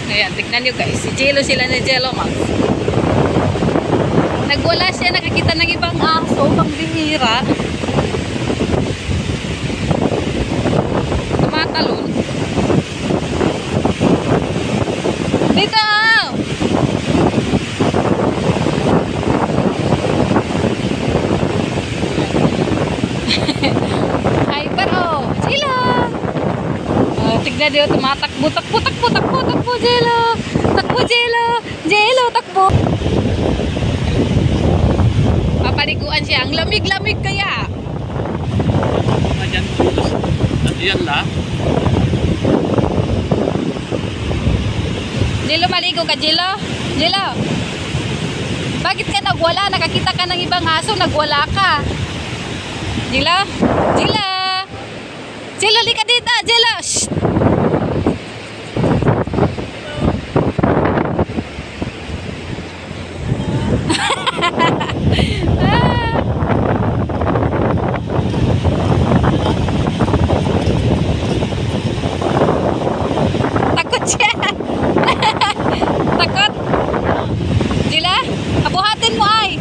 Ayan, tignan nyo guys. Si Jello sila ni Jello Max. Nagwala siya, nakakita ng ibang aso, pangbihira. Tumatalon. Dito! Ay, pero, Jello! Tignan nyo, tumatakbo, takbo, takbo, takbo, takbo, Jello! Takbo, Jello! Jello, takbo! Papaliguan siya. Ang lamig-lamig kaya. Ayan, ayan la. Jello, maligo ka, Jello? Jello? Bakit ka nagwala? Nakakita ka ng ibang aso, nagwala ka. Jello? Jello? Jello, lika dito, Jello! Shh! Takot siya. Takot. Jello, abuhatin mo ay.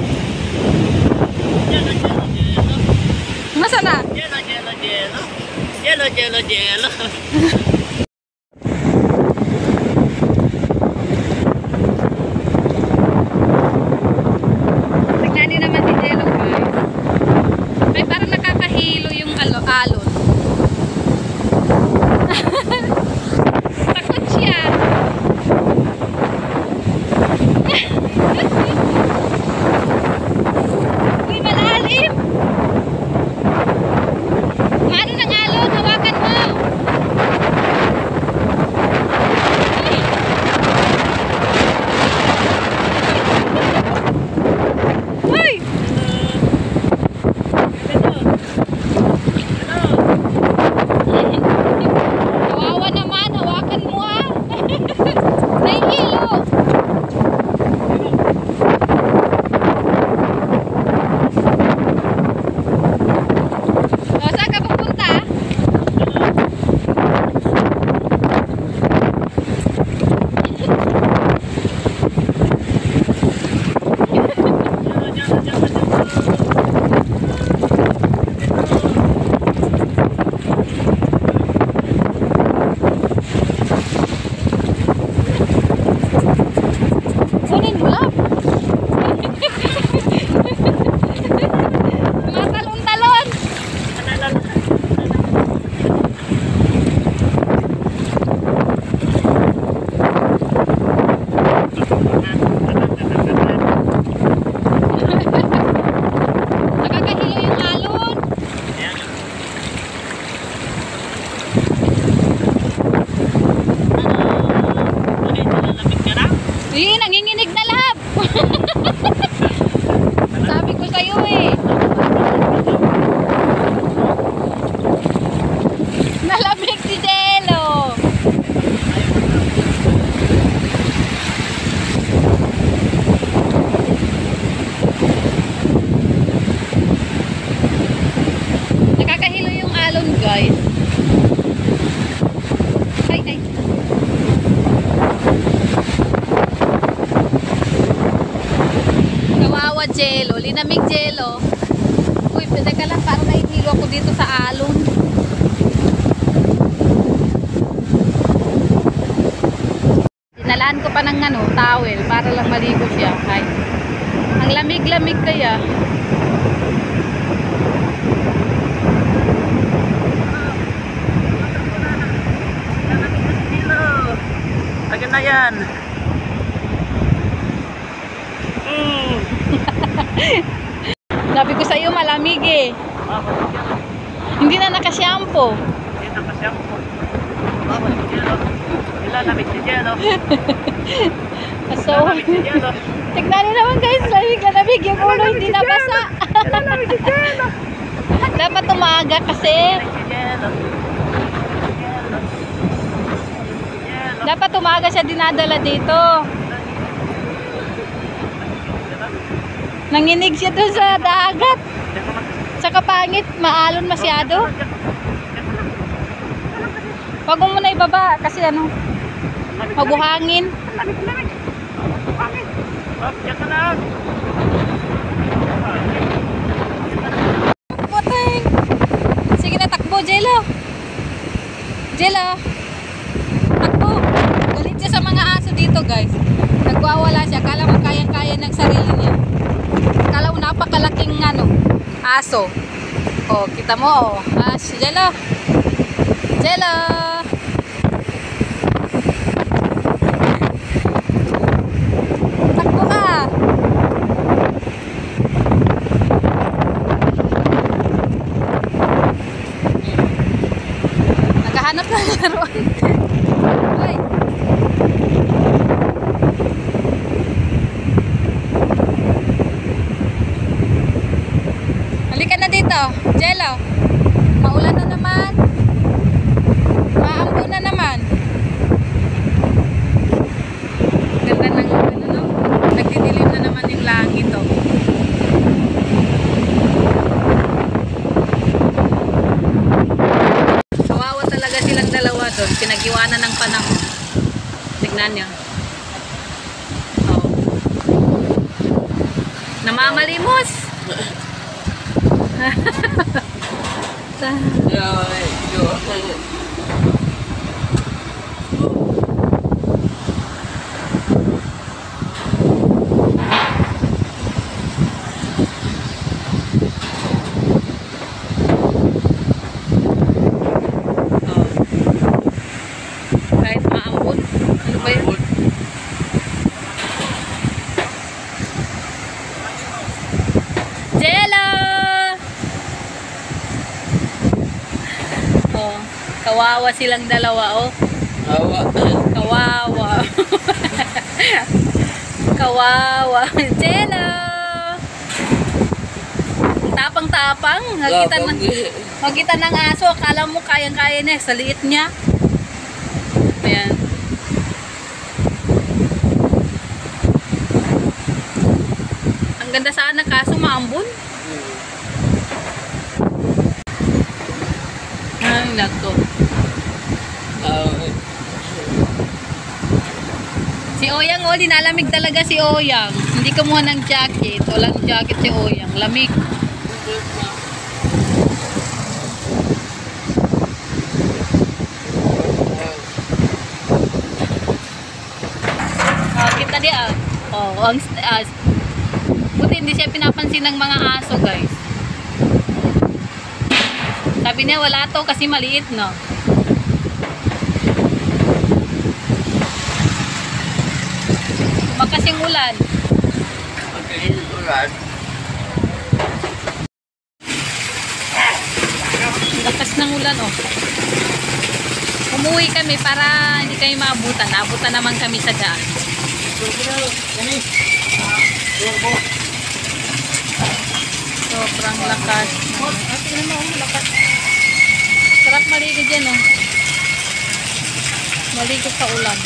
Masa na? Jello, Jello, Jello. Jello, Jello, Jello. Tignan niyo naman si Jello guys. Ay, parang nakakahilo yung alon. Takot siya. Uy, malalim. Maano ng alon? Hawakan mo. Uy! Kawawa naman, hawakan mo ah. Nahihilo. O, saan ka pupunta? Kunin mo lang. Matalon-talon. Nakakahilo yung alon. Eh, nanginginig na lab. Sabi ko sa'yo eh. Nalamig si Jello. Nakakahilo yung alon guys. Ay, ay. Kawawa Jello, linamig Jello. Uy, teka lang, parang nahihilo ako dito sa alon. Dinalaan ko pa ng towel para lang maligo siya. Ay, ang lamig-lamig kaya. Ayan na yan. Sabi ko sa'yo malamig eh. Hindi na nakashampoo. Hindi nakashampoo. Ilanamig si Jello. So, Ilanamig si Jello. tignan niyo naman guys, lamig na lamig. Yung ulo hindi nabasa. Ilanamig si Jello. Dapat umaga kasi. Si Jello. Dapat umaga siya dinadala dito. Nanginig siya doon sa dagat. Saka pangit, maalon masyado. Wag mo muna ibaba kasi ano. Mabuhangin. Lamig. Hangin. Oh, diyan ka lang. Puteng. Sige na, takbo, Jello. Jello. Takbo. Galit siya sa mga aso dito, guys. Nagwawala siya. Kala mo kayang-kaya ng sarili niya. Kala mo napakalaking aso. Oh, kita mo, oh. Si Jello. Jello. Takbo ka. Naghahanap ng laruan. Uy. Halika na dito, Jello. Maulan na naman. Maambo na naman. Ganda ng no? Nagdidilim na naman yung langit, oh. Kawawa talaga silang dalawa doon. Pinag-iwanan ng panahon. Tignan niyo. Oh. Namamalimos. Kahit maambon. Ano ba yun? Jello! Oh, kawawa silang dalawa, oh. Kawawa. Kawawa. Jello! Tapang-tapang. Nakita ng aso. Akala mo kayang-kaya niya. Sa liit niya. Ayan. Ang ganda sana kaso maambon. Ay, nako. Si Oyang, oh, dinalamig talaga si Oyang. Hindi kumuha ng jacket. Walang jacket si Oyang. Lamig. Kita dia. Oh, buti hindi siya pinapansin ng mga aso, guys. Sabi niya wala to kasi maliit, no? Makasing ulan. Lakas ng ulan, oh. Umuwi kami para hindi kami maabutan. Naabutan naman kami sa daan. Sobrang lakas. Tingnan mo, lakas. Sarap maligo dyan, oh. Maligo sa ulan.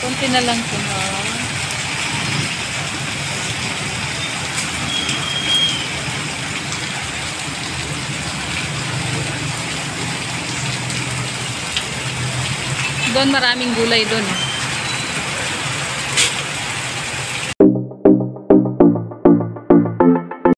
Kunti na lang ito, ha. Doon maraming gulay doon.